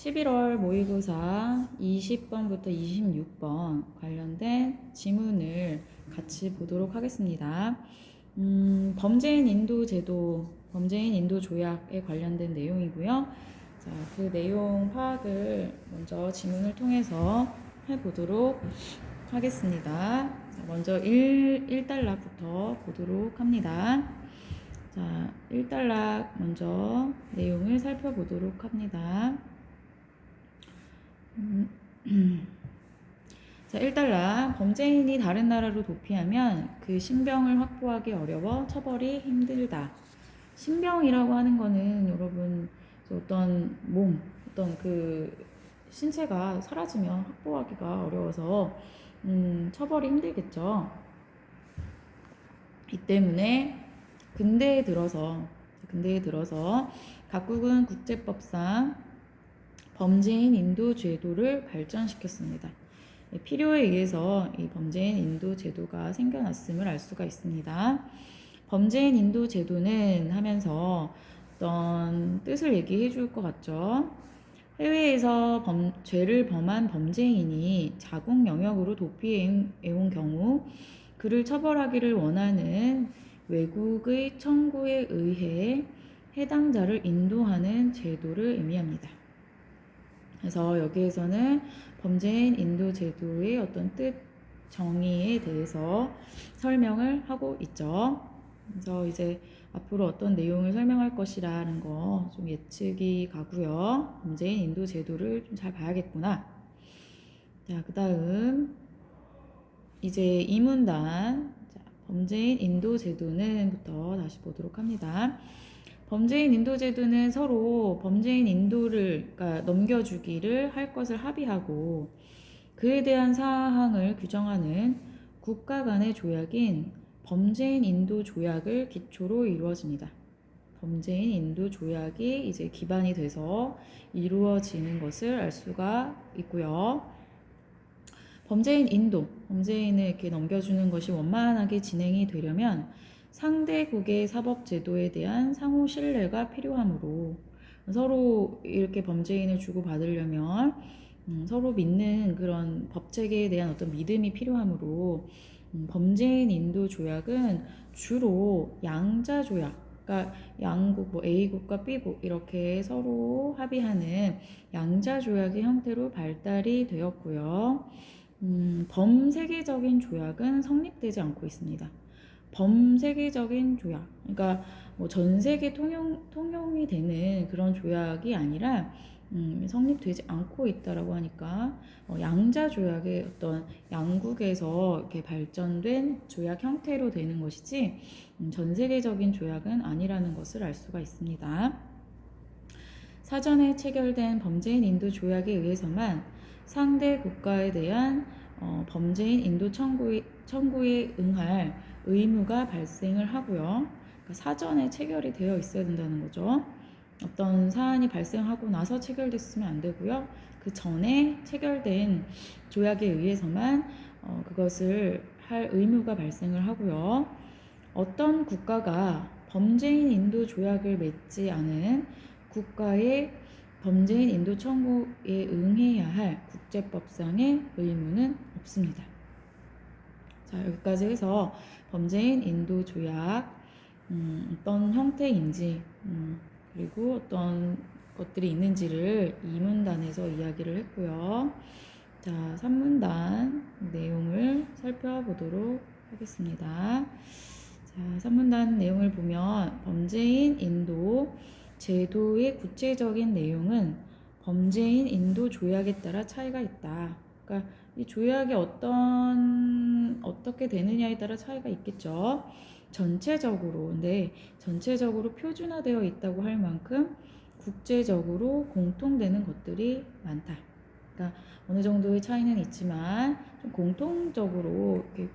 11월 모의고사 20번부터 26번 관련된 지문을 같이 보도록 하겠습니다. 범죄인 인도 제도, 범죄인 인도 조약에 관련된 내용이고요. 자, 그 내용 파악을 먼저 지문을 통해서 해보도록 하겠습니다. 자, 먼저 1단락부터 보도록 합니다. 자, 1단락 먼저 내용을 살펴보도록 합니다. 자, 1단락 범죄인이 다른 나라로 도피하면 그 신병을 확보하기 어려워 처벌이 힘들다. 신병이라고 하는 거는 여러분 어떤 몸, 어떤 그 신체가 사라지면 확보하기가 어려워서 처벌이 힘들겠죠. 이 때문에 근대에 들어서 각국은 국제법상 범죄인 인도 제도를 발전시켰습니다. 필요에 의해서 이 범죄인 인도 제도가 생겨났음을 알 수가 있습니다. 범죄인 인도 제도는 하면서 어떤 뜻을 얘기해 줄 것 같죠. 해외에서 죄를 범한 범죄인이 자국 영역으로 도피해 온 경우 그를 처벌하기를 원하는 외국의 청구에 의해 해당자를 인도하는 제도를 의미합니다. 그래서 여기에서는 범죄인 인도 제도의 어떤 뜻, 정의에 대해서 설명을 하고 있죠. 그래서 이제 앞으로 어떤 내용을 설명할 것이라는 거 좀 예측이 가고요. 범죄인 인도 제도를 좀 잘 봐야겠구나. 자, 그 다음 이제 이 문단 범죄인 인도 제도는부터 다시 보도록 합니다. 범죄인 인도 제도는 서로 범죄인 인도를 넘겨주기를 할 것을 합의하고 그에 대한 사항을 규정하는 국가 간의 조약인 범죄인 인도 조약을 기초로 이루어집니다. 범죄인 인도 조약이 이제 기반이 돼서 이루어지는 것을 알 수가 있고요. 범죄인 인도, 범죄인을 이렇게 넘겨주는 것이 원만하게 진행이 되려면 상대국의 사법제도에 대한 상호 신뢰가 필요하므로 서로 이렇게 범죄인을 주고받으려면 서로 믿는 그런 법체계에 대한 어떤 믿음이 필요하므로 범죄인 인도 조약은 주로 양자 조약, 그러니까 양국, 뭐 A국과 B국 이렇게 서로 합의하는 양자 조약의 형태로 발달이 되었고요. 범세계적인 조약은 성립되지 않고 있습니다. 범세계적인 조약, 그러니까 뭐 전 세계 통용이 되는 그런 조약이 아니라 성립되지 않고 있다라고 하니까 양자 조약의 어떤 양국에서 이렇게 발전된 조약 형태로 되는 것이지 전 세계적인 조약은 아니라는 것을 알 수가 있습니다. 사전에 체결된 범죄인 인도 조약에 의해서만 상대 국가에 대한 범죄인 인도 청구에 응할 의무가 발생을 하고요. 그러니까 사전에 체결이 되어 있어야 된다는 거죠. 어떤 사안이 발생하고 나서 체결됐으면 안 되고요. 그 전에 체결된 조약에 의해서만 그것을 할 의무가 발생을 하고요. 어떤 국가가 범죄인 인도 조약을 맺지 않은 국가의 범죄인 인도 청구에 응해야 할 국제법상의 의무는 없습니다. 자, 여기까지 해서 범죄인 인도 조약 어떤 형태인지 그리고 어떤 것들이 있는지를 2문단에서 이야기를 했고요. 자, 3문단 내용을 살펴보도록 하겠습니다. 자, 3문단 내용을 보면 범죄인 인도 제도의 구체적인 내용은 범죄인 인도 조약에 따라 차이가 있다. 그러니까 이 조약이 어떻게 되느냐에 따라 차이가 있겠죠. 전체적으로 표준화되어 있다고 할 만큼 국제적으로 공통되는 것들이 많다. 그러니까 어느 정도의 차이는 있지만 좀 공통적으로 이렇게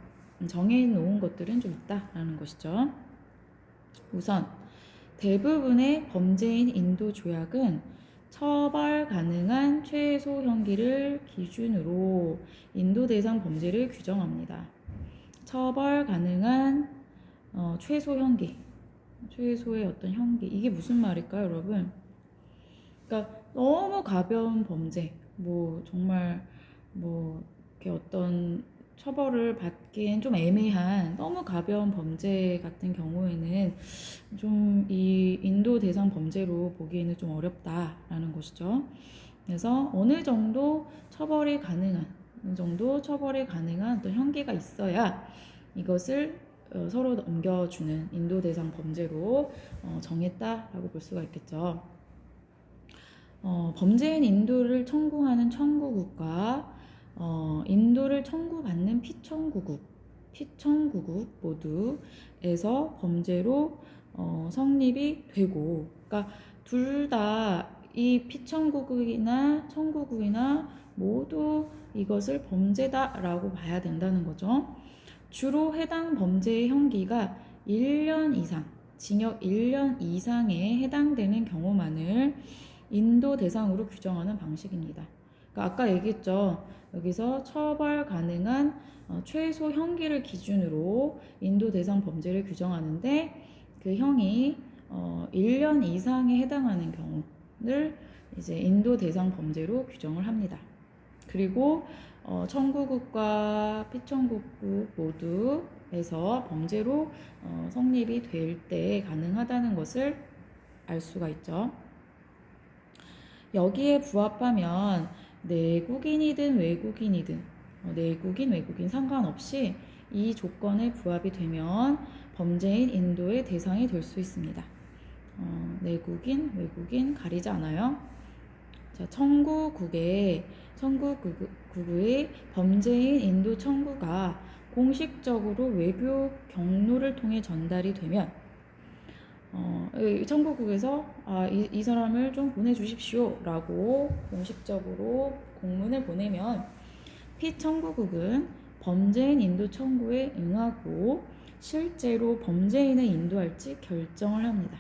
정해 놓은 것들은 좀 있다라는 것이죠. 우선 대부분의 범죄인 인도 조약은 처벌 가능한 최소 형기를 기준으로 인도 대상 범죄를 규정합니다. 처벌 가능한 최소 형기, 최소의 어떤 형기, 이게 무슨 말일까요, 여러분? 그러니까 너무 가벼운 범죄, 뭐 정말 뭐 이렇게 어떤 처벌을 받기엔 좀 애매한 너무 가벼운 범죄 같은 경우에는 좀 이 인도 대상 범죄로 보기에는 좀 어렵다라는 것이죠. 그래서 어느 정도 처벌이 가능한 어떤 형기가 있어야 이것을 서로 넘겨주는 인도 대상 범죄로 정했다라고 볼 수가 있겠죠. 범죄인 인도를 청구하는 청구국과 인도를 청구받는 피청구국 모두에서 범죄로 성립이 되고, 그러니까 둘 다 이 피청구국이나 청구국이나 모두 이것을 범죄다라고 봐야 된다는 거죠. 주로 해당 범죄의 형기가 1년 이상, 징역 1년 이상에 해당되는 경우만을 인도 대상으로 규정하는 방식입니다. 그러니까 아까 얘기했죠. 여기서 처벌 가능한 최소 형기를 기준으로 인도 대상 범죄를 규정하는데 그 형이 1년 이상에 해당하는 경우를 이제 인도 대상 범죄로 규정을 합니다. 그리고 청구국과 피청구국 모두에서 범죄로 성립이 될 때 가능하다는 것을 알 수가 있죠. 여기에 부합하면 내국인이든 외국인이든 내국인 외국인 상관없이 이 조건에 부합이 되면 범죄인 인도의 대상이 될 수 있습니다. 내국인 외국인 가리지 않아요. 자, 청구국의 범죄인 인도 청구가 공식적으로 외교 경로를 통해 전달이 되면 청구국에서 이 사람을 좀 보내주십시오 라고 공식적으로 공문을 보내면 피청구국은 범죄인 인도 청구에 응하고 실제로 범죄인을 인도할지 결정을 합니다.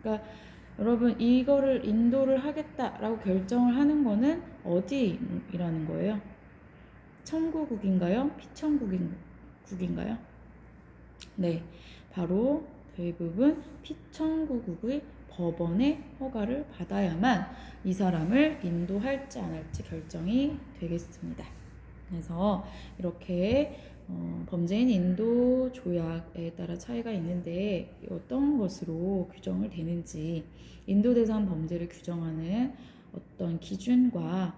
그러니까 여러분, 이거를 인도를 하겠다라고 결정을 하는 거는 어디라는 거예요? 청구국인가요? 피청구국인가요? 네, 바로 대부분 피청구국의 법원의 허가를 받아야만 이 사람을 인도할지 안 할지 결정이 되겠습니다. 그래서 이렇게 범죄인 인도 조약에 따라 차이가 있는데 어떤 것으로 규정을 되는지 인도 대상 범죄를 규정하는 어떤 기준과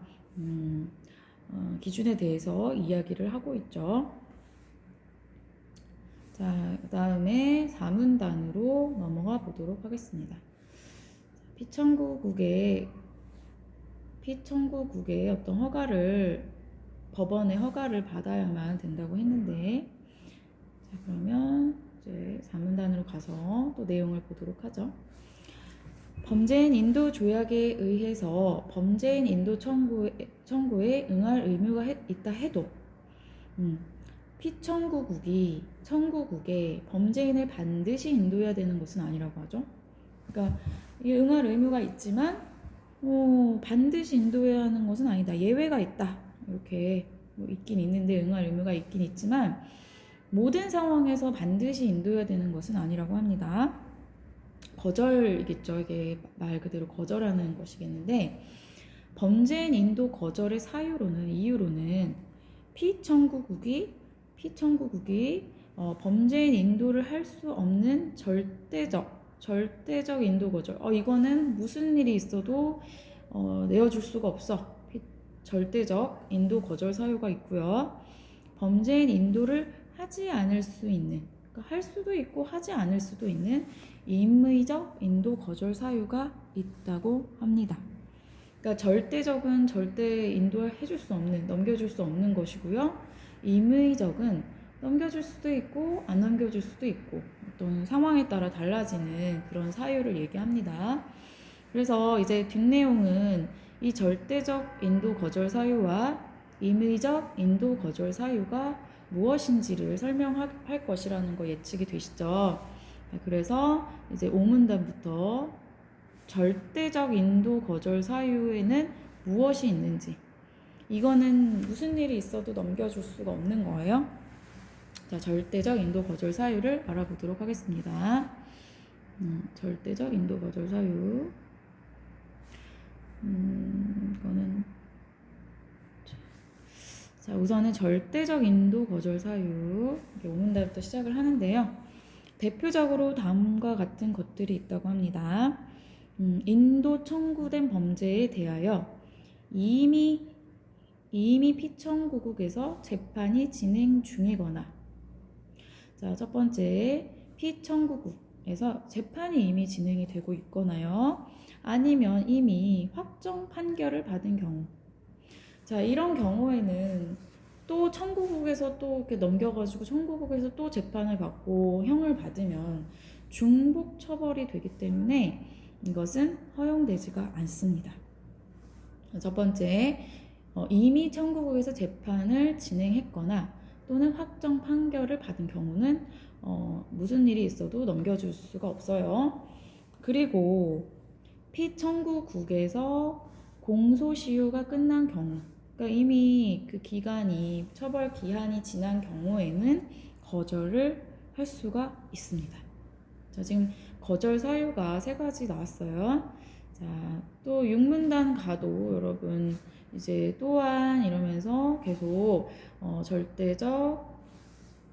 기준에 대해서 이야기를 하고 있죠. 자, 그 다음에 4문단으로 넘어가 보도록 하겠습니다. 피청구국의 어떤 법원의 허가를 받아야만 된다고 했는데, 자, 그러면 이제 4문단으로 가서 또 내용을 보도록 하죠. 범죄인 인도 조약에 의해서 범죄인 인도 청구에 응할 의무가 있다 해도 청구국에 범죄인을 반드시 인도해야 되는 것은 아니라고 하죠. 그러니까 응할 의무가 있지만 반드시 인도해야 하는 것은 아니다. 예외가 있다. 이렇게 있긴 있는데 응할 의무가 있긴 있지만 모든 상황에서 반드시 인도해야 되는 것은 아니라고 합니다. 거절이겠죠. 이게 말 그대로 거절하는 것이겠는데 범죄인 인도 거절의 이유로는 피청구국이 범죄인 인도를 할 수 없는 절대적 인도 거절. 이거는 무슨 일이 있어도 내어줄 수가 없어. 절대적 인도 거절 사유가 있고요. 범죄인 인도를 하지 않을 수 있는, 그러니까 할 수도 있고 하지 않을 수도 있는 임의적 인도 거절 사유가 있다고 합니다. 그러니까 절대적은 절대 인도해줄 수 없는, 넘겨줄 수 없는 것이고요. 임의적은 넘겨줄 수도 있고 안 넘겨줄 수도 있고 어떤 상황에 따라 달라지는 그런 사유를 얘기합니다. 그래서 이제 뒷내용은 이 절대적 인도 거절 사유와 임의적 인도 거절 사유가 무엇인지를 설명할 것이라는 거 예측이 되시죠? 그래서 이제 5문단부터 절대적 인도 거절 사유에는 무엇이 있는지, 이거는 무슨 일이 있어도 넘겨줄 수가 없는 거예요. 자, 절대적 인도 거절 사유를 알아보도록 하겠습니다. 절대적 인도 거절 사유. 이거는 자, 우선은 절대적 인도 거절 사유 오문달부터 시작을 하는데요. 대표적으로 다음과 같은 것들이 있다고 합니다. 인도 청구된 범죄에 대하여 이미 피청구국에서 재판이 진행 중이거나, 자, 첫 번째 피청구국에서 재판이 이미 진행이 되고 있거나요. 아니면 이미 확정 판결을 받은 경우. 자, 이런 경우에는 또 청구국에서 또 이렇게 넘겨가지고 청구국에서 또 재판을 받고 형을 받으면 중복 처벌이 되기 때문에 이것은 허용되지가 않습니다. 첫 번째, 이미 청구국에서 재판을 진행했거나 또는 확정 판결을 받은 경우는 무슨 일이 있어도 넘겨줄 수가 없어요. 그리고 피청구국에서 공소시효가 끝난 경우, 그러니까 이미 그 기간이 처벌 기한이 지난 경우에는 거절을 할 수가 있습니다. 자, 지금 거절 사유가 3가지 나왔어요. 자, 또 육문단 가도 여러분 이제 또한 이러면서 계속 절대적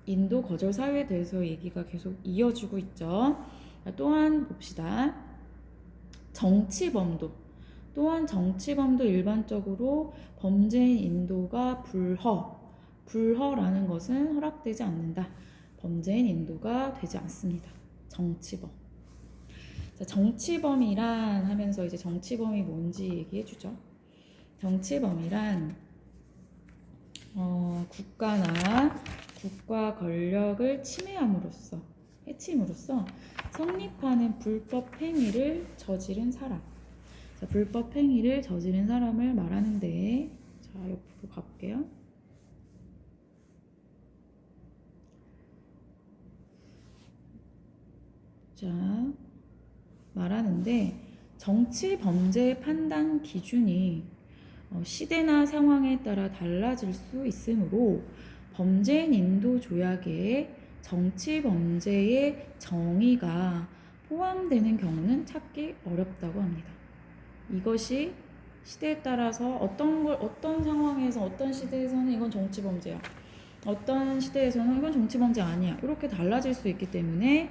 인도 거절 사유에 대해서 얘기가 계속 이어지고 있죠. 자, 또한 봅시다. 정치범도. 또한 정치범도 일반적으로 범죄인 인도가 불허라는 것은 허락되지 않는다. 범죄인 인도가 되지 않습니다. 정치범. 자, 정치범이란 하면서 이제 정치범이 뭔지 얘기해 주죠. 정치범이란 국가나 국가 권력을 침해함으로써, 해침으로써 성립하는 불법 행위를 저지른 사람. 자, 불법 행위를 저지른 사람을 말하는데, 자, 옆으로 가볼게요. 자, 말하는데 정치 범죄 판단 기준이 시대나 상황에 따라 달라질 수 있으므로 범죄인 인도 조약에 정치 범죄의 정의가 포함되는 경우는 찾기 어렵다고 합니다. 이것이 시대에 따라서 어떤 상황에서 어떤 시대에서는 이건 정치 범죄야, 어떤 시대에서는 이건 정치 범죄 아니야, 이렇게 달라질 수 있기 때문에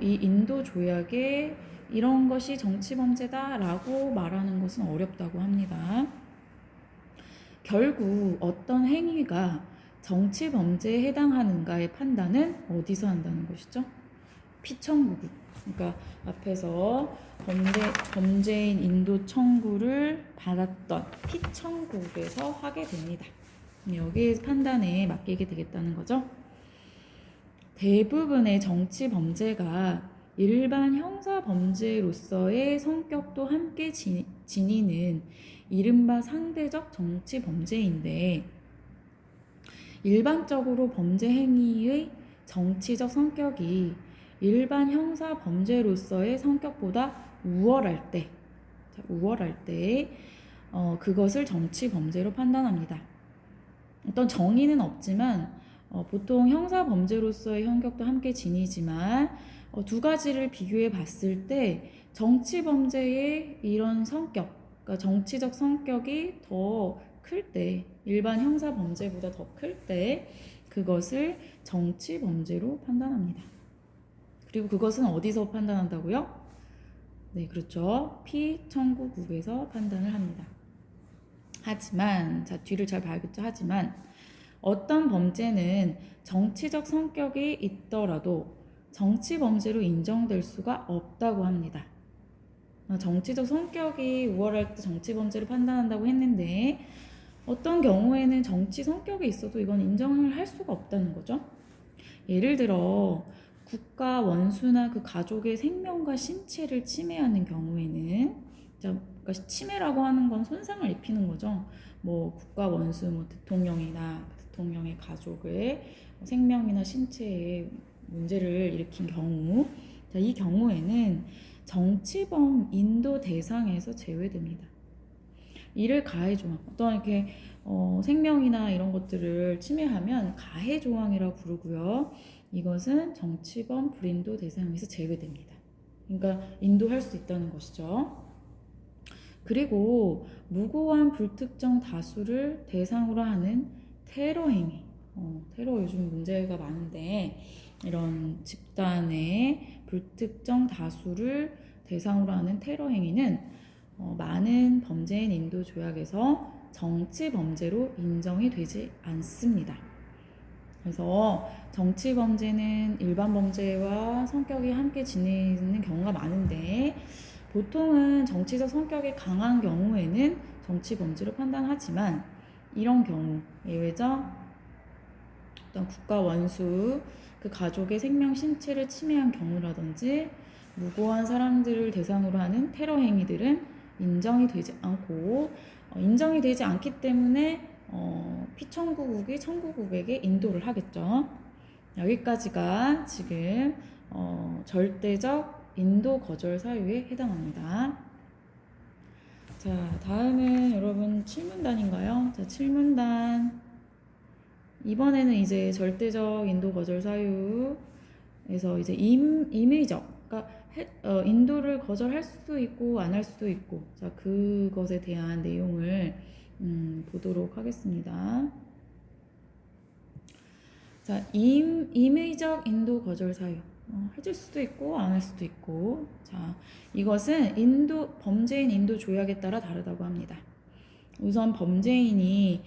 이 인도 조약에 이런 것이 정치 범죄다라고 말하는 것은 어렵다고 합니다. 결국 어떤 행위가 정치 범죄에 해당하는가의 판단은 어디서 한다는 것이죠? 피청구국. 그러니까 앞에서 범죄인 인도 청구를 받았던 피청구국에서 하게 됩니다. 여기에 판단에 맡기게 되겠다는 거죠. 대부분의 정치 범죄가 일반 형사 범죄로서의 성격도 함께 지니는 이른바 상대적 정치 범죄인데, 일반적으로 범죄 행위의 정치적 성격이 일반 형사 범죄로서의 성격보다 우월할 때 그것을 정치 범죄로 판단합니다. 어떤 정의는 없지만 보통 형사 범죄로서의 성격도 함께 지니지만 두 가지를 비교해 봤을 때 정치 범죄의 이런 성격, 그러니까 정치적 성격이 더 클 때, 일반 형사 범죄보다 더 클 때 그것을 정치 범죄로 판단합니다. 그리고 그것은 어디서 판단한다고요? 네, 그렇죠. 피청구국에서 판단을 합니다. 하지만, 자, 뒤를 잘 봐야겠죠. 하지만 어떤 범죄는 정치적 성격이 있더라도 정치 범죄로 인정될 수가 없다고 합니다. 정치적 성격이 우월할 때 정치 범죄를 판단한다고 했는데, 어떤 경우에는 정치 성격이 있어도 이건 인정을 할 수가 없다는 거죠. 예를 들어 국가 원수나 그 가족의 생명과 신체를 침해하는 경우에는, 그러니까 침해라고 하는 건 손상을 입히는 거죠. 뭐 국가 원수, 뭐 대통령이나 대통령의 가족의 생명이나 신체에 문제를 일으킨 경우, 자, 이 경우에는 정치범 인도 대상에서 제외됩니다. 이를 가해조항, 어떤 이렇게 생명이나 이런 것들을 침해하면 가해조항이라고 부르고요. 이것은 정치범 불인도 대상에서 제외됩니다. 그러니까 인도할 수 있다는 것이죠. 그리고 무고한 불특정 다수를 대상으로 하는 테러 행위. 테러 요즘 문제가 많은데 이런 집단의 불특정 다수를 대상으로 하는 테러 행위는 많은 범죄인 인도 조약에서 정치 범죄로 인정이 되지 않습니다. 그래서 정치 범죄는 일반 범죄와 성격이 함께 지내는 경우가 많은데 보통은 정치적 성격이 강한 경우에는 정치 범죄로 판단하지만 이런 경우 예외적 어떤 국가 원수 그 가족의 생명 신체를 침해한 경우라든지 무고한 사람들을 대상으로 하는 테러 행위들은 인정이 되지 않고 인정이 되지 않기 때문에 피청구국이 청구국에게 인도를 하겠죠. 여기까지가 지금 절대적 인도 거절 사유에 해당합니다. 자, 다음은 여러분 칠문단인가요? 자, 칠문단. 이번에는 이제 절대적 인도 거절 사유에서 이제 임의적, 그러니까 인도를 거절할 수도 있고 안 할 수도 있고, 자, 그것에 대한 내용을 보도록 하겠습니다. 자, 임의적 인도 거절 사유. 해줄 수도 있고 안 할 수도 있고, 자, 이것은 범죄인 인도 조약에 따라 다르다고 합니다. 우선 범죄인이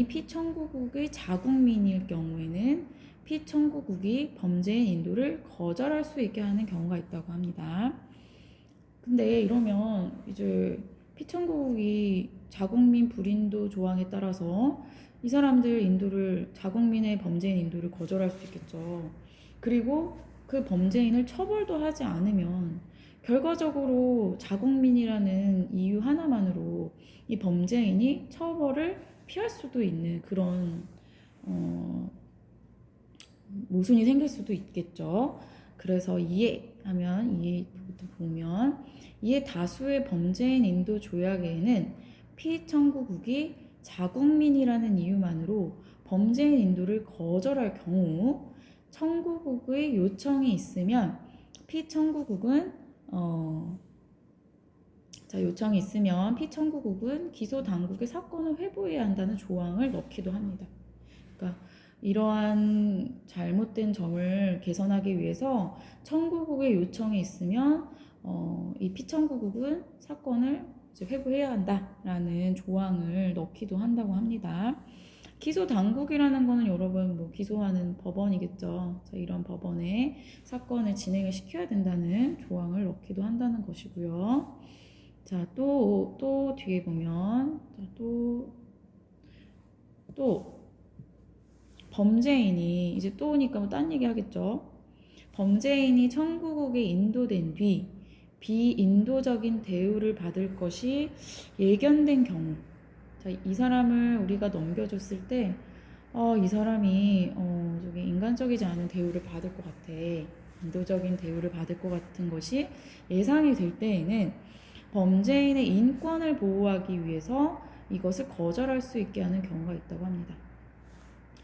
피청구국의 자국민일 경우에는 피청구국이 범죄인 인도를 거절할 수 있게 하는 경우가 있다고 합니다. 근데 이러면 이제 피청구국이 자국민 불인도 조항에 따라서 이 사람들 자국민의 범죄인 인도를 거절할 수 있겠죠. 그리고 그 범죄인을 처벌도 하지 않으면 결과적으로 자국민이라는 이유 하나만으로 이 범죄인이 처벌을 피할 수도 있는 그런 모순이 생길 수도 있겠죠. 그래서 이해부터 보면 이에 다수의 범죄인 인도 조약에는 피청구국이 자국민이라는 이유만으로 범죄인 인도를 거절할 경우 청구국의 요청이 있으면 피청구국은 기소 당국의 사건을 회부해야 한다는 조항을 넣기도 합니다. 그러니까 이러한 잘못된 점을 개선하기 위해서 청구국의 요청이 있으면 이 피청구국은 사건을 이제 회부해야 한다라는 조항을 넣기도 한다고 합니다. 기소 당국이라는 거는 여러분 기소하는 법원이겠죠. 자, 이런 법원에 사건을 진행을 시켜야 된다는 조항을 넣기도 한다는 것이고요. 자, 또 뒤에 보면 또 범죄인이 이제 또니까 딴 얘기 하겠죠. 범죄인이 청구국에 인도된 뒤 비인도적인 대우를 받을 것이 예견된 경우, 자, 이 사람을 우리가 넘겨줬을 때 이 사람이 저기 인간적이지 않은 대우를 받을 것 같아. 인도적인 대우를 받을 것 같은 것이 예상이 될 때에는 범죄인의 인권을 보호하기 위해서 이것을 거절할 수 있게 하는 경우가 있다고 합니다.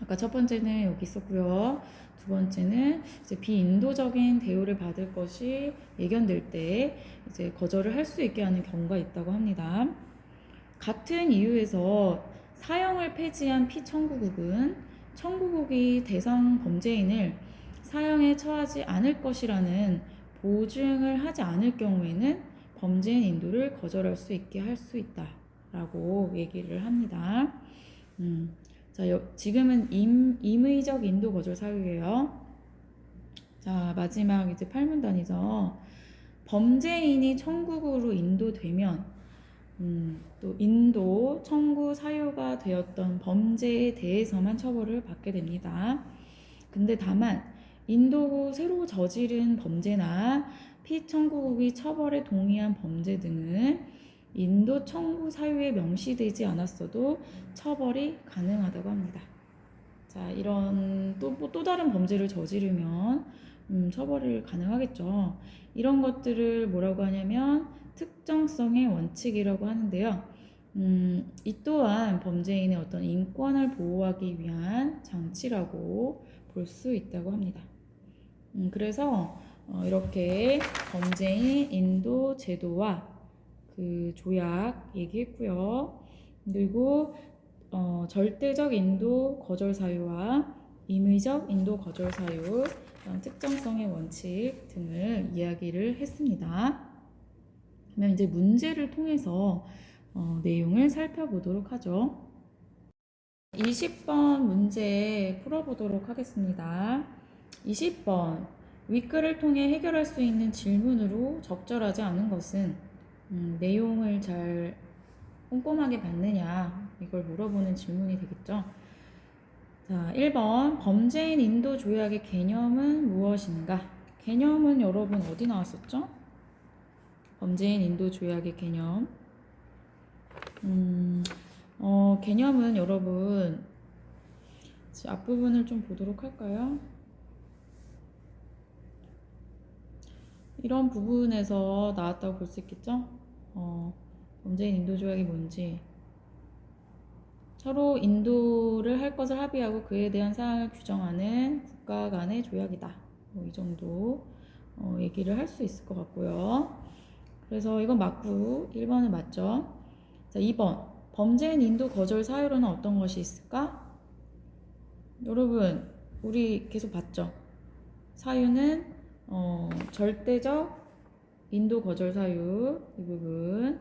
아까 첫 번째는 여기 있었고요. 두 번째는 이제 비인도적인 대우를 받을 것이 예견될 때 이제 거절을 할 수 있게 하는 경우가 있다고 합니다. 같은 이유에서 사형을 폐지한 피청구국은 청구국이 대상 범죄인을 사형에 처하지 않을 것이라는 보증을 하지 않을 경우에는 범죄인 인도를 거절할 수 있게 할 수 있다라고 얘기를 합니다. 자, 지금은 임의적 인도 거절 사유예요. 자, 마지막 이제 8문단이죠. 범죄인이 청구국으로 인도되면 또 인도 청구 사유가 되었던 범죄에 대해서만 처벌을 받게 됩니다. 근데 다만 인도 후 새로 저지른 범죄나 피청구국이 처벌에 동의한 범죄 등은 인도 청구 사유에 명시되지 않았어도 처벌이 가능하다고 합니다. 자, 이런 또 다른 범죄를 저지르면 처벌이 가능하겠죠. 이런 것들을 뭐라고 하냐면 특정성의 원칙이라고 하는데요. 이 또한 범죄인의 어떤 인권을 보호하기 위한 장치라고 볼 수 있다고 합니다. 그래서 이렇게 범죄인 인도 제도와 그 조약 얘기했고요. 그리고 절대적 인도 거절 사유와 임의적 인도 거절 사유, 특정성의 원칙 등을 이야기를 했습니다. 그러면 이제 문제를 통해서 내용을 살펴보도록 하죠. 20번 문제 풀어보도록 하겠습니다. 20번 윗글을 통해 해결할 수 있는 질문으로 적절하지 않은 것은 내용을 잘 꼼꼼하게 봤느냐 이걸 물어보는 질문이 되겠죠. 자, 1번 범죄인 인도 조약의 개념은 무엇인가? 개념은 여러분 어디 나왔었죠? 범죄인 인도 조약의 개념. 개념은 여러분 앞부분을 좀 보도록 할까요? 이런 부분에서 나왔다고 볼 수 있겠죠? 범죄인 인도 조약이 뭔지, 서로 인도를 할 것을 합의하고 그에 대한 사항을 규정하는 국가 간의 조약이다. 이 정도 얘기를 할 수 있을 것 같고요. 그래서 이건 맞고 1번은 맞죠. 자, 2번 범죄인 인도 거절 사유로는 어떤 것이 있을까? 여러분 우리 계속 봤죠. 사유는 절대적 인도 거절 사유 이 부분.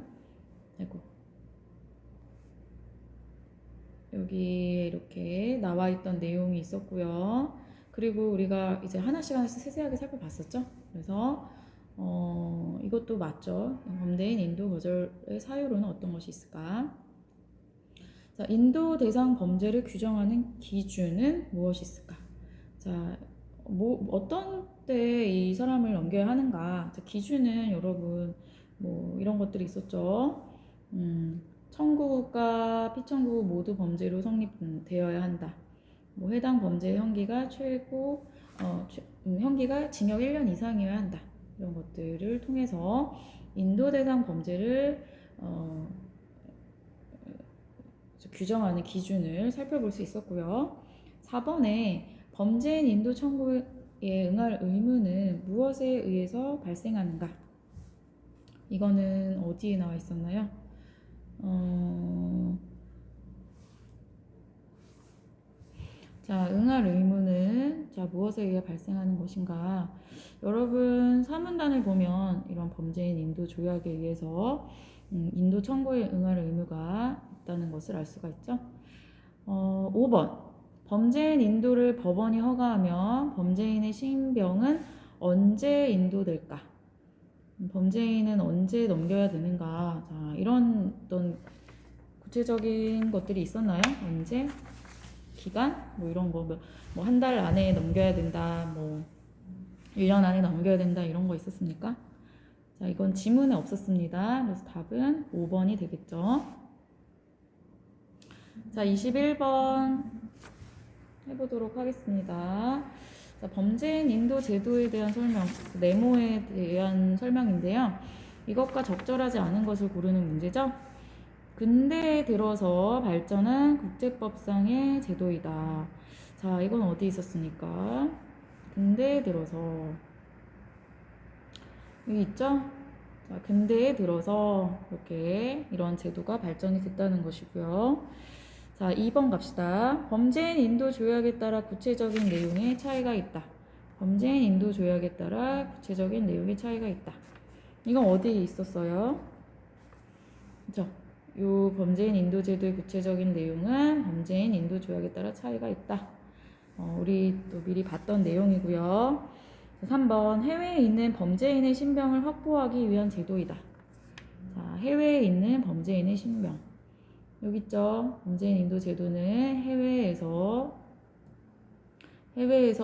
아이고. 여기 이렇게 나와 있던 내용이 있었고요. 그리고 우리가 이제 하나씩 세세하게 살펴봤었죠. 그래서 이것도 맞죠. 범죄인 인도 거절의 사유로는 어떤 것이 있을까? 자, 인도 대상 범죄를 규정하는 기준은 무엇이 있을까? 자, 어떤 때 이 사람을 넘겨야 하는가? 자, 기준은 여러분 이런 것들이 있었죠. 청구가 피청구 모두 범죄로 성립되어야 한다. 해당 범죄의 형기가 형기가 징역 1년 이상이어야 한다. 이런 것들을 통해서 인도 대상 범죄를 규정하는 기준을 살펴볼 수 있었고요. 4번에 범죄인 인도 청구에 응할 의무는 무엇에 의해서 발생하는가? 이거는 어디에 나와 있었나요? 자, 응할 의무는 무엇에 의해 발생하는 것인가? 여러분 사문단을 보면 이런 범죄인 인도 조약에 의해서 인도 청구에 응할 의무가 있다는 것을 알 수가 있죠. 5번 범죄인 인도를 법원이 허가하면 범죄인의 신병은 언제 인도될까? 범죄인은 언제 넘겨야 되는가? 자, 이런 어떤 구체적인 것들이 있었나요? 언제? 기간? 이런 거, 한 달 안에 넘겨야 된다, 1년 안에 넘겨야 된다, 이런 거 있었습니까? 자, 이건 지문에 없었습니다. 그래서 답은 5번이 되겠죠. 자, 21번 해보도록 하겠습니다. 자, 범죄인 인도 제도에 대한 설명, 네모에 대한 설명인데요. 이것과 적절하지 않은 것을 고르는 문제죠. 근대에 들어서 발전한 국제법상의 제도이다. 자, 이건 어디 있었습니까? 근대에 들어서 여기 있죠? 자, 근대에 들어서 이렇게 이런 제도가 발전이 됐다는 것이고요. 자, 2번 갑시다. 범죄인 인도 조약에 따라 구체적인 내용의 차이가 있다. 범죄인 인도 조약에 따라 구체적인 내용의 차이가 있다. 이건 어디에 있었어요? 그죠? 요 범죄인 인도 제도의 구체적인 내용은 범죄인 인도 조약에 따라 차이가 있다. 우리 또 미리 봤던 내용이고요. 3번 해외에 있는 범죄인의 신병을 확보하기 위한 제도이다. 자, 해외에 있는 범죄인의 신병. 여기 있죠. 범죄인 인도 제도는 해외에서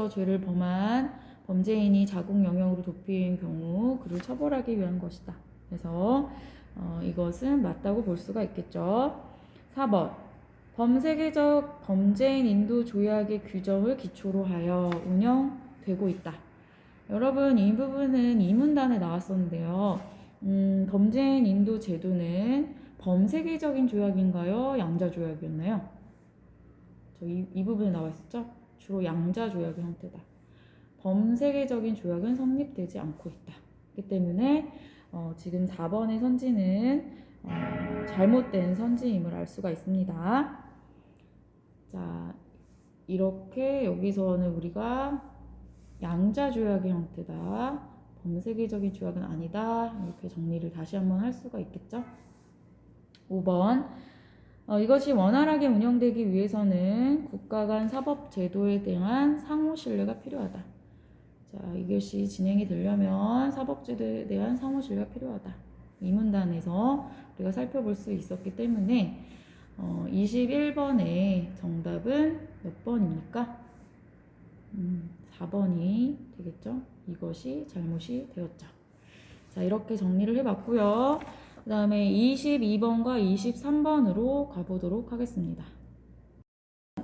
죄를 범한 범죄인이 자국 영역으로 도피한 경우 그를 처벌하기 위한 것이다. 그래서 이것은 맞다고 볼 수가 있겠죠. 4번 범세계적 범죄인 인도 조약의 규정을 기초로 하여 운영되고 있다. 여러분 이 부분은 이문단에 나왔었는데요. 범죄인 인도 제도는 범세계적인 조약인가요? 양자 조약이었나요? 이 부분에 나와 있었죠? 주로 양자 조약의 형태다. 범세계적인 조약은 성립되지 않고 있다. 그렇기 때문에 지금 4번의 선지는 잘못된 선지임을 알 수가 있습니다. 자, 이렇게 여기서는 우리가 양자 조약의 형태다, 범세계적인 조약은 아니다, 이렇게 정리를 다시 한번 할 수가 있겠죠. 5번, 이것이 원활하게 운영되기 위해서는 국가 간 사법 제도에 대한 상호 신뢰가 필요하다. 자, 이것이 진행이 되려면 사법 제도에 대한 상호 신뢰가 필요하다. 이 문단에서 우리가 살펴볼 수 있었기 때문에 21번의 정답은 몇 번입니까? 4번이 되겠죠? 이것이 잘못이 되었죠. 자, 이렇게 정리를 해봤고요. 그 다음에 22번과 23번으로 가보도록 하겠습니다.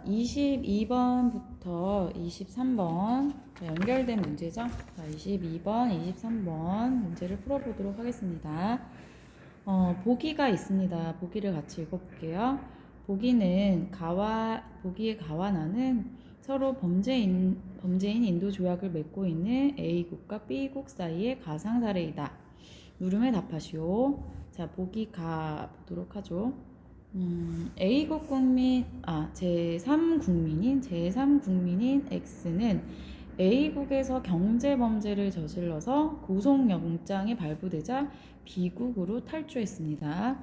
22번부터 23번 연결된 문제죠. 자, 22번, 23번 문제를 풀어보도록 하겠습니다. 보기가 있습니다. 보기를 같이 읽어볼게요. 보기의 가와나는 서로 범죄인 인도 조약을 맺고 있는 A국과 B국 사이의 가상 사례이다. 물음에 답하시오. 자, 보기 가 보도록 하죠. A국 국민, 제3국민인 X는 A국에서 경제범죄를 저질러서 구속영장이 발부되자 B국으로 탈주했습니다.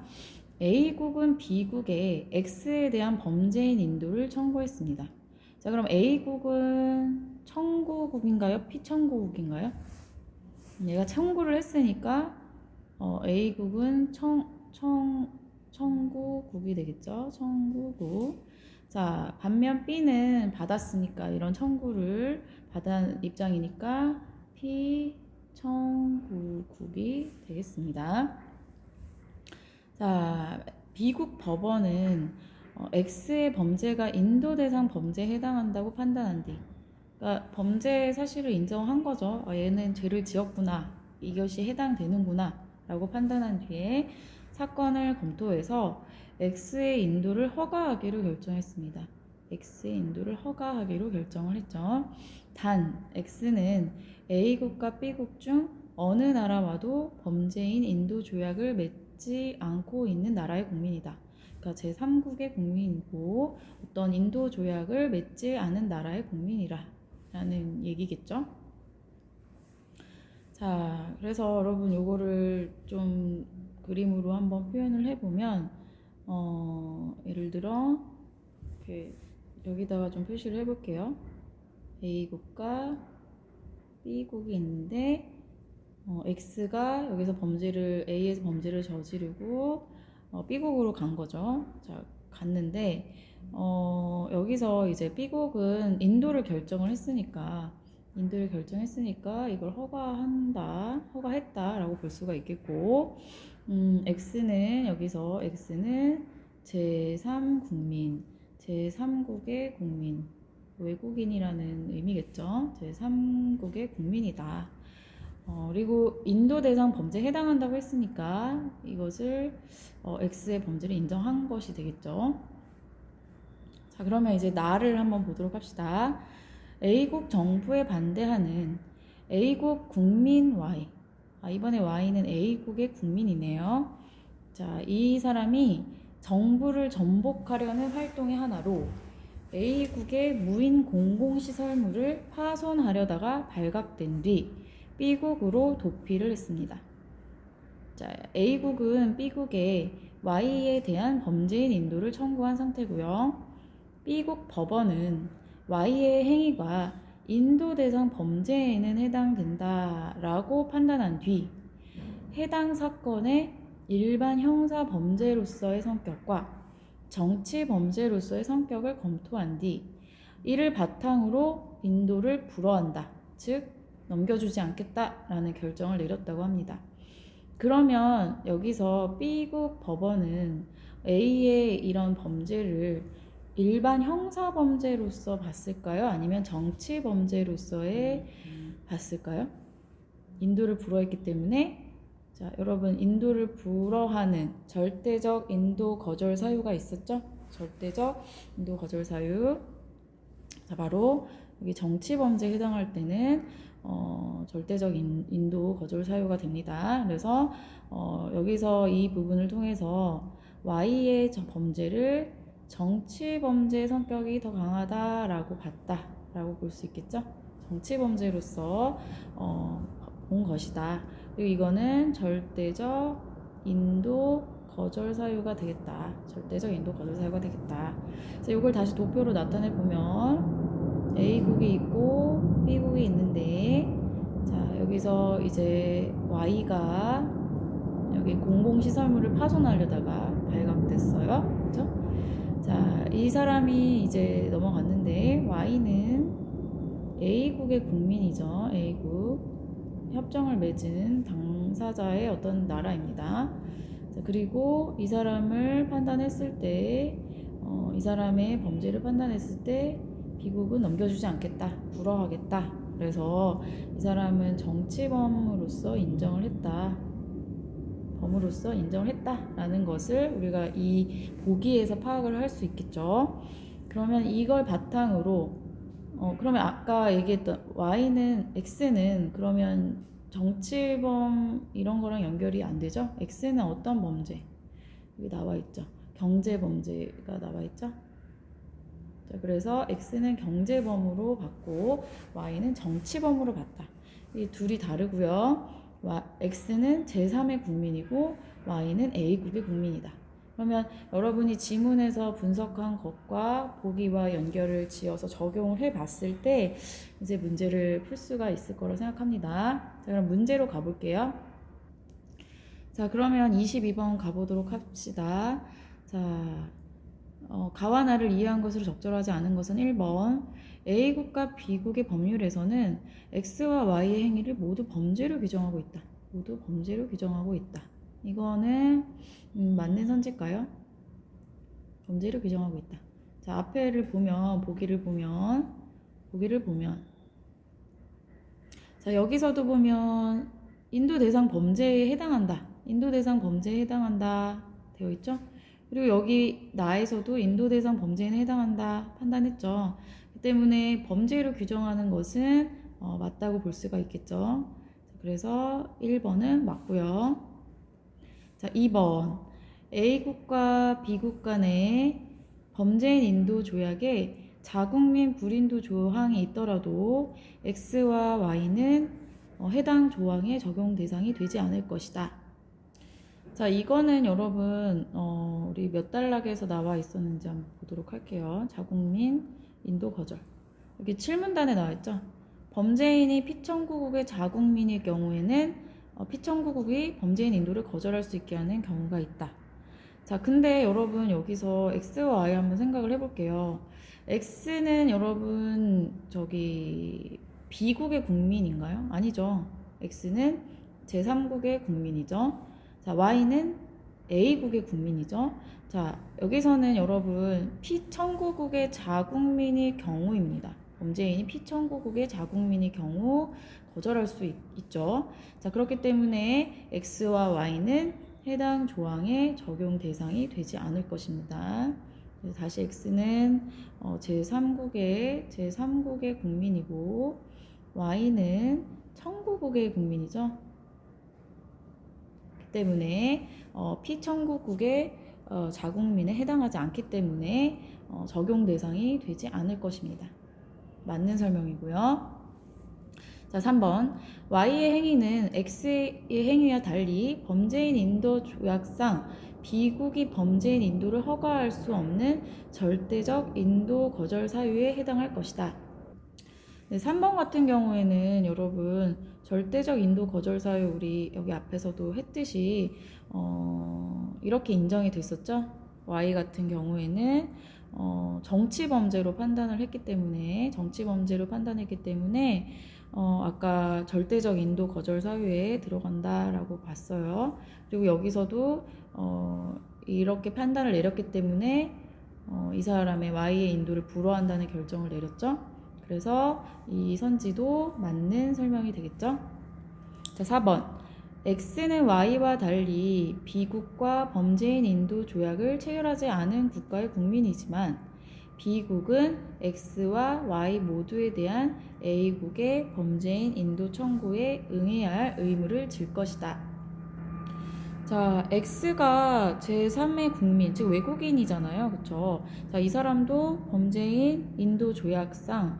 A국은 B국에 X에 대한 범죄인 인도를 청구했습니다. 자, 그럼 A국은 청구국인가요? 피청구국인가요? 얘가 청구를 했으니까 A국은 청구국이 되겠죠. 청구국. 자, 반면 B는 받았으니까 이런 청구를 받은 입장이니까 피청구국이 되겠습니다. 자, B국 법원은 X의 범죄가 인도 대상 범죄에 해당한다고 판단한 뒤, 그러니까 범죄 사실을 인정한 거죠. 얘는 죄를 지었구나, 이것이 해당되는구나 라고 판단한 뒤에 사건을 검토해서 X의 인도를 허가하기로 결정했습니다. X의 인도를 허가하기로 결정을 했죠. 단 X는 A국과 B국 중 어느 나라와도 범죄인 인도 조약을 맺지 않고 있는 나라의 국민이다. 그러니까 제3국의 국민이고 어떤 인도 조약을 맺지 않은 나라의 국민이라 라는 얘기겠죠. 자, 그래서 여러분 요거를 좀 그림으로 한번 표현을 해보면 예를 들어 이렇게 여기다가 좀 표시를 해볼게요. A국과 B국이 있는데 X가 여기서 A에서 범죄를 저지르고 B국으로 간 거죠. 자, 갔는데 여기서 이제 B국은 인도를 결정했으니까 이걸 허가했다라고 볼 수가 있겠고, X는 제3국민, 제3국의 국민, 외국인이라는 의미겠죠. 제3국의 국민이다. 그리고 인도 대상 범죄에 해당한다고 했으니까 이것을 X의 범죄를 인정한 것이 되겠죠. 자, 그러면 이제 나를 한번 보도록 합시다. A국 정부에 반대하는 A국 국민 Y. 이번에 Y는 A국의 국민이네요. 자, 이 사람이 정부를 전복하려는 활동의 하나로 A국의 무인 공공시설물을 파손하려다가 발각된 뒤 B국으로 도피를 했습니다. 자, A국은 B국에 Y에 대한 범죄인 인도를 청구한 상태고요. B국 법원은 Y의 행위가 인도 대상 범죄에는 해당된다라고 판단한 뒤 해당 사건의 일반 형사 범죄로서의 성격과 정치 범죄로서의 성격을 검토한 뒤 이를 바탕으로 인도를 불허한다, 즉 넘겨주지 않겠다라는 결정을 내렸다고 합니다. 그러면 여기서 B국 법원은 A의 이런 범죄를 일반 형사 범죄로서 봤을까요? 아니면 정치 범죄로서의 봤을까요? 인도를 불허했기 때문에, 자, 여러분, 인도를 불허하는 절대적 인도 거절 사유가 있었죠? 절대적 인도 거절 사유. 자, 바로 여기 정치 범죄에 해당할 때는 절대적 인도 거절 사유가 됩니다. 그래서 여기서 이 부분을 통해서 Y의 범죄를 정치 범죄 성격이 더 강하다라고 봤다라고 볼 수 있겠죠. 정치 범죄로서 본 것이다. 그리고 이거는 절대적 인도 거절 사유가 되겠다. 절대적 인도 거절 사유가 되겠다. 그래서 이걸 다시 도표로 나타내 보면 A국이 있고 B국이 있는데, 자 여기서 이제 Y가 여기 공공시설물을 파손하려다가 발각됐어요. 그렇죠? 자, 이 사람이 이제 넘어갔는데 Y는 A국의 국민이죠. A국 협정을 맺은 당사자의 어떤 나라입니다. 자, 그리고 이 사람을 판단했을 때 이 사람의 범죄를 판단했을 때 B국은 넘겨주지 않겠다, 불허하겠다. 그래서 이 사람은 정치범으로서 인정을 했다. 범으로서 인정을 했다라는 것을 우리가 이 보기에서 파악을 할 수 있겠죠. 그러면 이걸 바탕으로 그러면 아까 얘기했던 X는 그러면 정치범 이런 거랑 연결이 안 되죠? X는 어떤 범죄? 여기 나와 있죠. 경제 범죄가 나와 있죠. 자, 그래서 X는 경제범으로 봤고 Y는 정치범으로 봤다. 이 둘이 다르고요. X는 제3의 국민이고 Y는 A국의 국민이다. 그러면 여러분이 지문에서 분석한 것과 보기와 연결을 지어서 적용을 해봤을 때 이제 문제를 풀 수가 있을 거라고 생각합니다. 자, 그럼 문제로 가볼게요. 자, 그러면 22번 가보도록 합시다. 자, 가와 나를 이해한 것으로 적절하지 않은 것은 1번. A국과 B국의 법률에서는 X와 Y의 행위를 모두 범죄로 규정하고 있다. 모두 범죄로 규정하고 있다. 이거는 맞는 선지일까요? 범죄로 규정하고 있다. 자, 앞에를 보면 보기를 보면 자, 여기서도 보면 인도 대상 범죄에 해당한다. 인도 대상 범죄에 해당한다 되어 있죠? 그리고 여기 나에서도 인도 대상 범죄에 해당한다 판단했죠. 그 때문에 범죄로 규정하는 것은 맞다고 볼 수가 있겠죠. 그래서 1번은 맞고요. 자, 2번. A국과 B국 간의 범죄인 인도 조약에 자국민 불인도 조항이 있더라도 X와 Y는 해당 조항의 적용 대상이 되지 않을 것이다. 자, 이거는 여러분 우리 몇 단락에서 나와 있었는지 한번 보도록 할게요. 자국민 인도 거절. 여기 7문단에 나와 있죠. 범죄인이 피청구국의 자국민일 경우에는 피청구국이 범죄인 인도를 거절할 수 있게 하는 경우가 있다. 자, 근데 여러분 여기서 X와 Y 한번 생각을 해볼게요. X는 여러분 저기 B국의 국민인가요? 아니죠. X는 제3국의 국민이죠. 자, Y는 A국의 국민이죠. 자, 여기서는 여러분 피청구국의 자국민일 경우입니다. 범죄인이 피청구국의 자국민일 경우 거절할 수 있죠. 자, 그렇기 때문에 X와 Y는 해당 조항의 적용 대상이 되지 않을 것입니다. 그래서 다시 X는 제3국의 국민이고 Y는 청구국의 국민이죠. 때문에 피청구국의 자국민에 해당하지 않기 때문에 적용 대상이 되지 않을 것입니다. 맞는 설명이고요. 자, 3번. Y의 행위는 X의 행위와 달리 범죄인 인도 조약상 B국이 범죄인 인도를 허가할 수 없는 절대적 인도 거절 사유에 해당할 것이다. 네, 3번 같은 경우에는 여러분 절대적 인도 거절 사유 우리 여기 앞에서도 했듯이 이렇게 인정이 됐었죠. Y 같은 경우에는 정치 범죄로 판단했기 때문에 아까 절대적 인도 거절 사유에 들어간다라고 봤어요. 그리고 여기서도 이렇게 판단을 내렸기 때문에 이 사람의 Y의 인도를 불허한다는 결정을 내렸죠. 그래서 이 선지도 맞는 설명이 되겠죠. 자, 4번. X는 Y와 달리 B국과 범죄인 인도 조약을 체결하지 않은 국가의 국민이지만 B국은 X와 Y 모두에 대한 A국의 범죄인 인도 청구에 응해야 할 의무를 질 것이다. 자, X가 제3의 국민, 즉 외국인이잖아요. 그쵸? 자, 이 사람도 범죄인 인도 조약상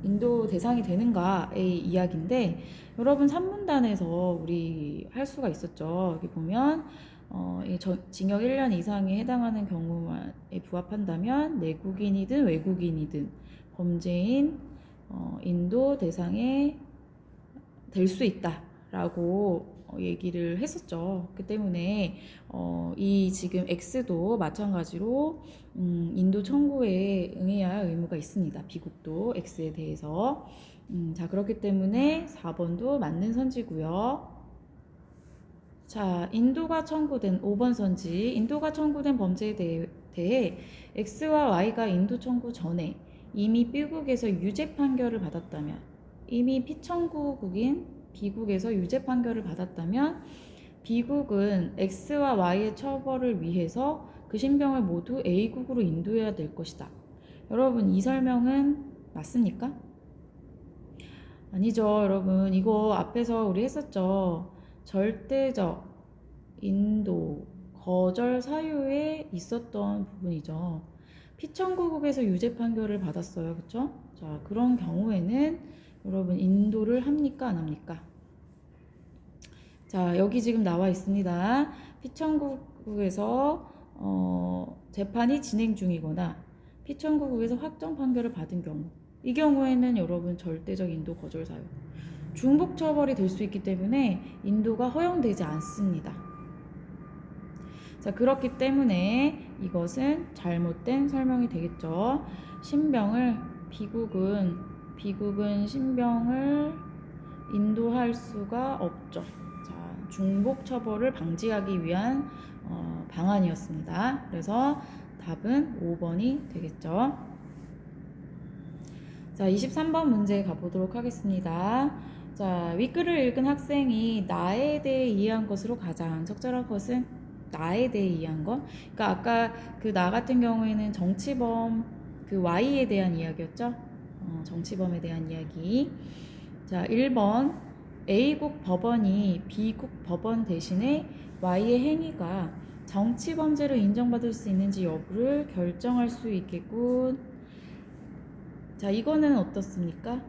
인도 대상이 되는가의 이야기인데, 여러분 산문단에서 우리 할 수가 있었죠. 여기 보면 징역 1년 이상에 해당하는 경우에 부합한다면 내국인이든 외국인이든 범죄인 인도 대상에 될 수 있다라고 얘기를 했었죠. 그 때문에 이 지금 X도 마찬가지로 인도 청구에 응해야 할 의무가 있습니다. 비국도 X에 대해서. 자, 그렇기 때문에 4번도 맞는 선지고요. 자, 인도가 청구된 5번 선지. 인도가 청구된 범죄에 대해 X와 Y가 인도 청구 전에 이미 B국에서 유죄 판결을 받았다면, 이미 피청구국인 B국에서 유죄 판결을 받았다면 B국은 X와 Y의 처벌을 위해서 그 신병을 모두 A국으로 인도해야 될 것이다. 여러분, 이 설명은 맞습니까? 아니죠, 여러분. 이거 앞에서 우리 했었죠. 절대적 인도 거절 사유에 있었던 부분이죠. 피청구국에서 유죄 판결을 받았어요. 그쵸? 자, 그런 경우에는 여러분 인도를 합니까? 안 합니까? 자, 여기 지금 나와 있습니다. 피청구국에서 재판이 진행 중이거나 피청구국에서 확정 판결을 받은 경우, 이 경우에는 여러분 절대적 인도 거절 사유, 중복 처벌이 될 수 있기 때문에 인도가 허용되지 않습니다. 자, 그렇기 때문에 이것은 잘못된 설명이 되겠죠. 비국은 신병을 인도할 수가 없죠. 자, 중복 처벌을 방지하기 위한 방안이었습니다. 그래서 답은 5번이 되겠죠. 자, 23번 문제 가보도록 하겠습니다. 자, 윗글을 읽은 학생이 나에 대해 이해한 것으로 가장 적절한 것은 나에 대해 이해한 것. 그러니까 아까 그 나 같은 경우에는 정치범 그 Y에 대한 이야기였죠. 정치범에 대한 이야기. 자, 1번 A국 법원이 B국 법원 대신에 Y의 행위가 정치범죄로 인정받을 수 있는지 여부를 결정할 수 있겠군. 자, 이거는 어떻습니까?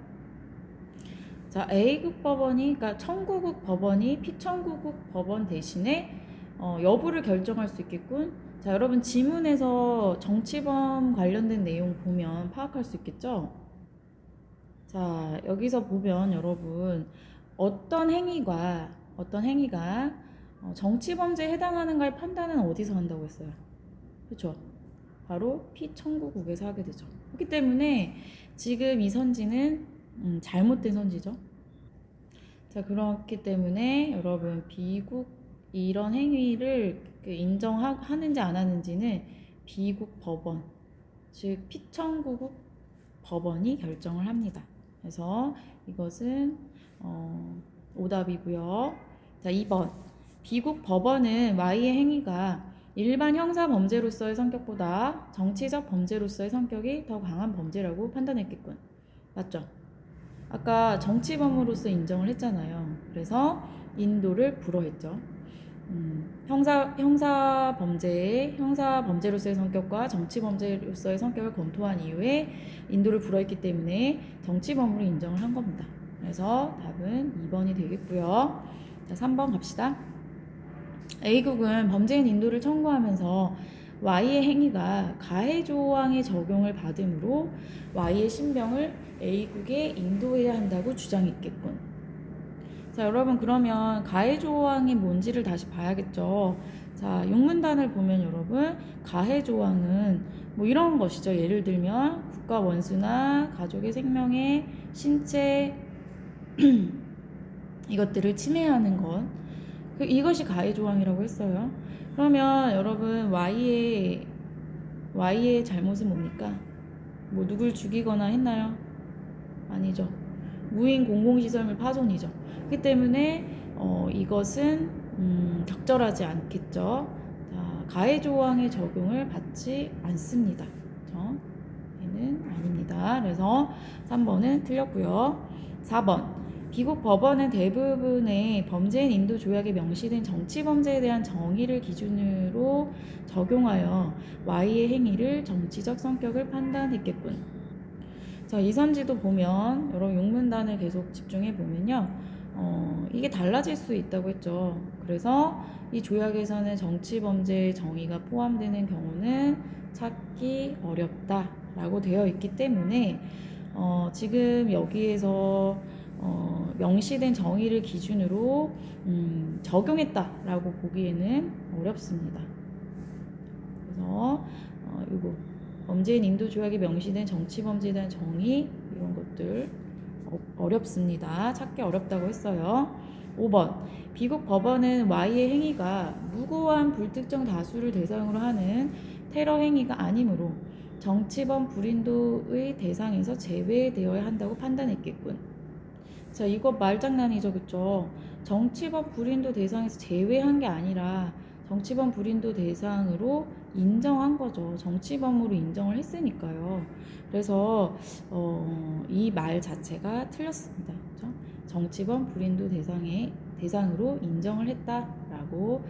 자, A국 법원이, 그러니까 청구국 법원이 피청구국 법원 대신에 여부를 결정할 수 있겠군. 자, 여러분 지문에서 정치범 관련된 내용 보면 파악할 수 있겠죠? 자, 여기서 보면 여러분 어떤 행위가 정치범죄에 해당하는가의 판단은 어디서 한다고 했어요? 그렇죠? 바로 피청구국에서 하게 되죠. 그렇기 때문에 지금 이 선지는 잘못된 선지죠. 자, 그렇기 때문에 여러분 B국 이런 행위를 인정하는지 안 하는지는 B국 법원, 즉 피청구국 법원이 결정을 합니다. 그래서 이것은 오답이고요. 자, 2번 B국 법원은 Y의 행위가 일반 형사 범죄로서의 성격보다 정치적 범죄로서의 성격이 더 강한 범죄라고 판단했겠군. 맞죠? 아까 정치범으로서 인정을 했잖아요. 그래서 인도를 불허했죠. 형사 범죄로서의 성격과 정치 범죄로서의 성격을 검토한 이후에 인도를 불허했기 때문에 정치범으로 인정을 한 겁니다. 그래서 답은 2번이 되겠고요. 자, 3번 갑시다. A국은 범죄인 인도를 청구하면서 Y의 행위가 가해 조항의 적용을 받으므로 Y의 신병을 A국에 인도해야 한다고 주장했겠군. 자, 여러분 그러면 가해 조항이 뭔지를 다시 봐야겠죠. 자, 용문단을 보면 여러분 가해 조항은 뭐 이런 것이죠. 예를 들면 국가 원수나 가족의 생명에 신체 이것들을 침해하는 것, 이것이 가해 조항이라고 했어요. 그러면 여러분 Y의 잘못은 뭡니까? 뭐 누굴 죽이거나 했나요? 아니죠. 무인 공공시설물 파손이죠. 그렇기 때문에 이것은 적절하지 않겠죠. 자, 가해 조항의 적용을 받지 않습니다. 그래서 얘는 아닙니다. 그래서 3번은 틀렸고요. 4번. 미국 법원은 대부분의 범죄인 인도 조약에 명시된 정치 범죄에 대한 정의를 기준으로 적용하여 Y의 행위를 정치적 성격을 판단했겠군. 자, 이 선지도 보면 여러 용문단을 계속 집중해 보면요. 이게 달라질 수 있다고 했죠. 그래서 이 조약에서는 정치 범죄의 정의가 포함되는 경우는 찾기 어렵다라고 되어 있기 때문에 지금 여기에서 명시된 정의를 기준으로 적용했다라고 보기에는 어렵습니다. 그래서 이거 범죄인 인도 조약에 명시된 정치 범죄에 대한 정의 이런 것들 어렵습니다. 찾기 어렵다고 했어요. 5번. 미국 법원은 Y의 행위가 무고한 불특정 다수를 대상으로 하는 테러 행위가 아니므로 정치범 불인도의 대상에서 제외되어야 한다고 판단했겠군. 자, 이거 말장난이죠, 그쵸? 정치범 불인도 대상에서 제외한 게 아니라 정치범 불인도 대상으로 인정한 거죠. 정치범으로 인정을 했으니까요. 그래서 이 말 자체가 틀렸습니다. 그렇죠? 정치범 불인도 대상으로 인정을 했다라고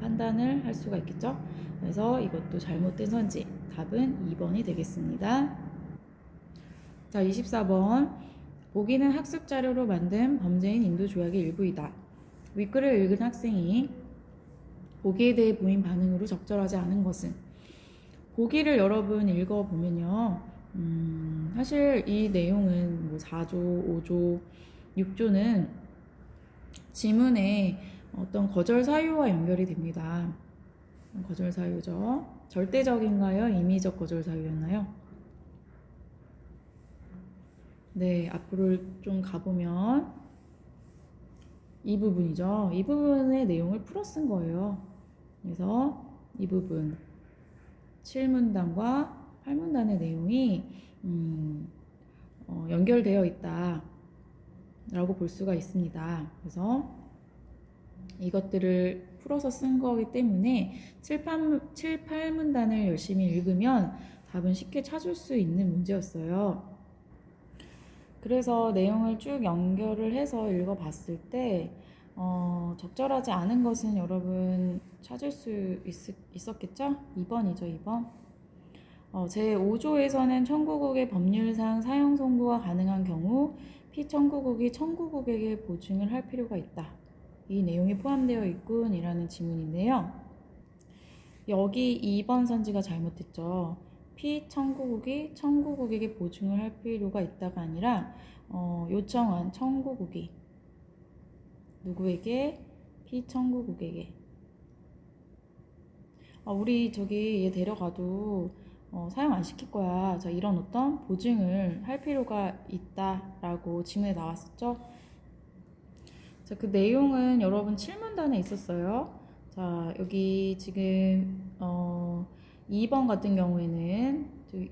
판단을 할 수가 있겠죠. 그래서 이것도 잘못된 선지. 답은 2번이 되겠습니다. 자, 24번. 보기는 학습 자료로 만든 범죄인 인도 조약의 일부이다. 윗글을 읽은 학생이 보기에 대해 보인 반응으로 적절하지 않은 것은? 보기를 여러분 읽어보면요. 사실 이 내용은 뭐 4조, 5조, 6조는 지문의 어떤 거절 사유와 연결이 됩니다. 거절 사유죠. 절대적인가요? 임의적 거절 사유였나요? 네, 앞으로 좀 가보면 이 부분이죠. 이 부분의 내용을 풀어 쓴 거예요. 그래서 이 부분 7문단과 8문단의 내용이 연결되어 있다 라고 볼 수가 있습니다. 그래서 이것들을 풀어서 쓴 거기 때문에 7, 8문단을 열심히 읽으면 답은 쉽게 찾을 수 있는 문제였어요. 그래서 내용을 쭉 연결을 해서 읽어봤을 때 적절하지 않은 것은 여러분 찾을 수 있었겠죠? 2번이죠, 2번. 제5조에서는 청구국의 법률상 사형 선고가 가능한 경우 피청구국이 청구국에게 보증을 할 필요가 있다. 이 내용이 포함되어 있군 이라는 지문인데요. 여기 2번 선지가 잘못됐죠. 피청구국이 청구국에게 보증을 할 필요가 있다가 아니라 요청한 청구국이 누구에게? 피청구국에게. 우리 저기 얘 데려가도 사용 안 시킬 거야. 자, 이런 어떤 보증을 할 필요가 있다라고 지문에 나왔었죠. 자, 그 내용은 여러분 7문단에 있었어요. 자, 여기 지금 2번 같은 경우에는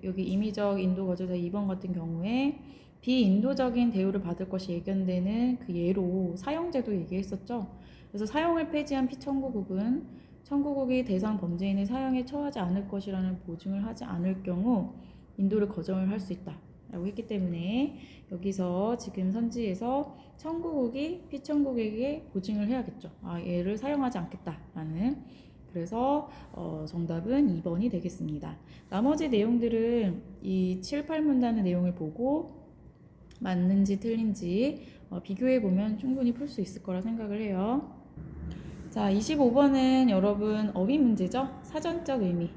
여기 임의적 인도 거절자 2번 같은 경우에 비인도적인 대우를 받을 것이 예견되는 그 예로 사형제도 얘기했었죠. 그래서 사형을 폐지한 피청구국은 청구국이 대상 범죄인의 사형에 처하지 않을 것이라는 보증을 하지 않을 경우 인도를 거절할 수 있다 라고 했기 때문에 여기서 지금 선지에서 청구국이 피청구국에게 보증을 해야겠죠. 얘를 사용하지 않겠다라는. 그래서 정답은 2번이 되겠습니다. 나머지 내용들은 이 7, 8문단의 내용을 보고 맞는지 틀린지 비교해보면 충분히 풀 수 있을 거라 생각을 해요. 자, 25번은 여러분 어휘 문제죠? 사전적 의미.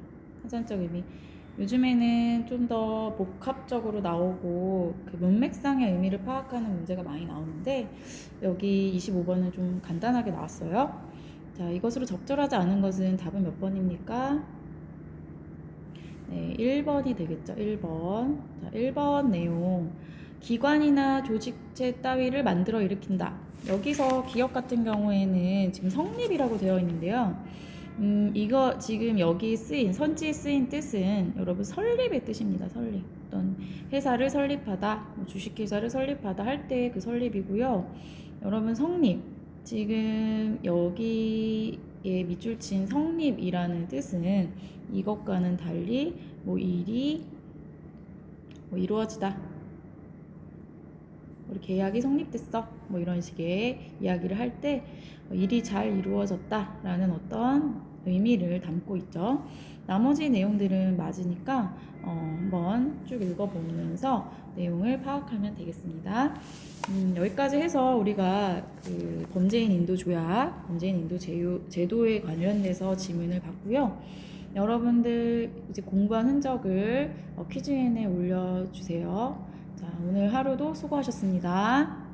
요즘에는 좀 더 복합적으로 나오고 그 문맥상의 의미를 파악하는 문제가 많이 나오는데 여기 25번은 좀 간단하게 나왔어요. 자, 이것으로 적절하지 않은 것은 답은 몇 번입니까? 네, 1번이 되겠죠. 1번. 자, 1번 내용. 기관이나 조직체 따위를 만들어 일으킨다. 여기서 기업 같은 경우에는 지금 성립이라고 되어 있는데요. 이거 지금 여기 쓰인 선지에 쓰인 뜻은 여러분 설립의 뜻입니다. 설립. 어떤 회사를 설립하다, 주식회사를 설립하다 할 때 그 설립이고요. 여러분 성립. 지금 여기에 밑줄 친 성립이라는 뜻은 이것과는 달리 뭐 일이 뭐 이루어지다. 우리 계약이 성립됐어. 뭐 이런 식의 이야기를 할 때 일이 잘 이루어졌다라는 어떤 의미를 담고 있죠. 나머지 내용들은 맞으니까 한번 쭉 읽어보면서 내용을 파악하면 되겠습니다. 여기까지 해서 우리가 그 범죄인 인도 조약, 범죄인 인도 제도에 관련돼서 지문을 봤고요. 여러분들 이제 공부한 흔적을 퀴즈엔에 올려주세요. 자, 오늘 하루도 수고하셨습니다.